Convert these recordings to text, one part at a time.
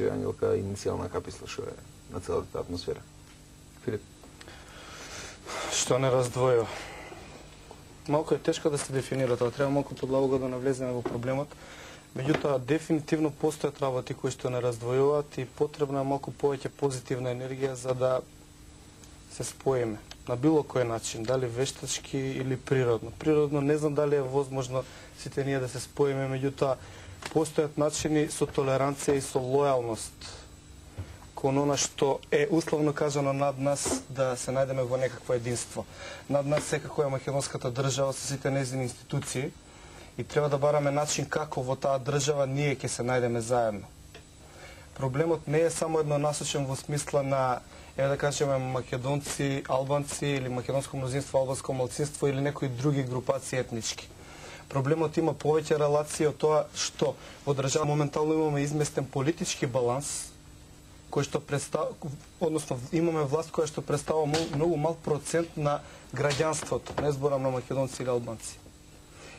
Ангелка иницијална каписла што е на целата атмосфера? Филип? Што не раздвојува? Малку е тешко да се дефинира тоа, треба малку подлабоко да навлеземе во проблемот. Меѓутоа, дефинитивно постојат работи кои што не раздвојуваат и потребна е малку повеќе позитивна енергија за да се споиме на било кој начин, дали вештачки или природно. Природно не знам дали е возможно сите ние да се споиме, меѓутоа постојат начини со толеранција и со лојалност кон она што е условно кажано над нас да се најдеме во некакво единство. Над нас секако е македонската држава со сите нејзини институции и треба да бараме начин како во таа држава ние ќе се најдеме заедно. Проблемот не е само еднонасочен во смисла на, еве да кажеме, македонци, албанци или македонско мнозинство, албанско малцинство или некои други групации етнички. Проблемот има повеќе релација од тоа што во држава моментално имаме изместен политички баланс, кој што односно имаме власт која што представува многу мал процент на граѓанството, не зборам на македонци или албанци.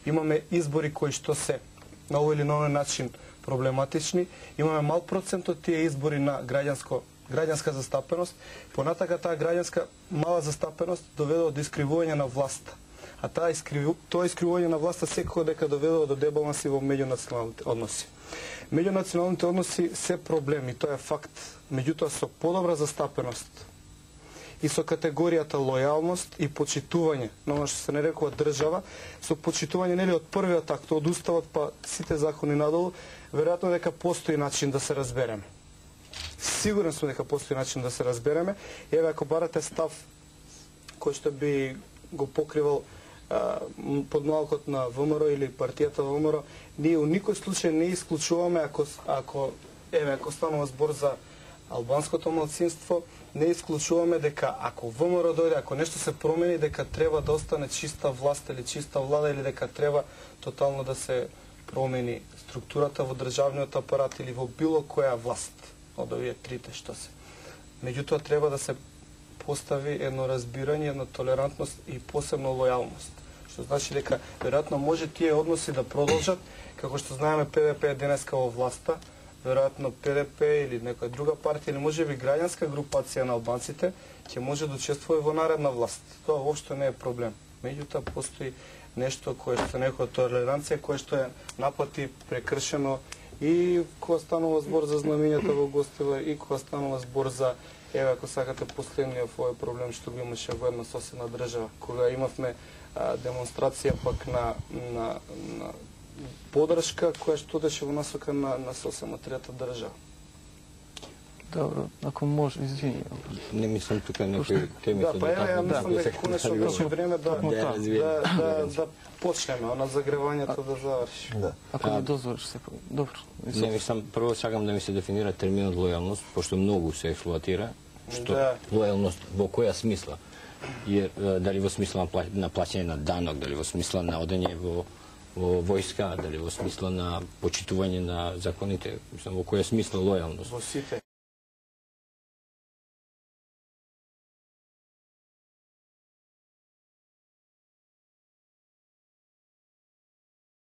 Имаме избори кои што се на овој или на оној начин проблематични, имаме мал процент од тие избори на граѓанска застапеност, понатака таа граѓанска мала застапеност доведува до искривување на власта. А тоа искривување на власта секако дека доведува до дебаланси во меѓунационалните односи. Меѓунационалните односи се проблеми, тоа е факт. Меѓутоа со подобра застапеност и со категоријата лојалност и почитување на она што се нарекува држава, со почитување нели од првиот акт, од уставот па сите закони надолу, веројатно дека постои начин да се разбереме. Сигурен сум дека постои начин да се разбереме. Еве ако барате став кој што би го покривал подмалкот на ВМРО или партијата ВМРО, ние у никој случај не исклучуваме ако станува збор за албанското малцинство, не исклучуваме дека ако ВМРО дојде, ако нешто се промени, дека треба да остане чиста власт или чиста влада или дека треба тотално да се промени структурата во државниот апарат или во било која власт од овие трите што се. Меѓутоа треба да се постави едно разбирање, една толерантност и посебно лојалност. Што значи дека веројатно може тие односи да продолжат, како што знаеме ПДП е денеска во власта, веројатно ПДП или некоја друга партија или можеби граѓанска групација на албанците ќе може да учествува во наредна власт. Тоа воопшто не е проблем. Меѓутоа постои нешто кое што некоја толеранција кое што е напати прекршено и кога станува збор за знамењата во Гостивар и кога станува збор за еве ако сакате последниот овој проблем што го имаше во една соседна држава, кога имавме демонстрација пак на подршка која што одеше во насока на сосема трета држава. Добро, ако може, извини. Не мислам тука некои теми да, па ја мислам дека конечно беше време да почнеме, на загревањето да заврши. Да. Ако не дозволиш се, добро. Не мислам, прво сакам да ми се дефинира терминот лојалност, пошто многу се експлоатира. Што лојалност во која смисла? Дали во смисла на плаќање на данок, дали во смисла на одење во војска, дали во смисла на почитување на законите, мислам во која смисла лојалност? Во сите.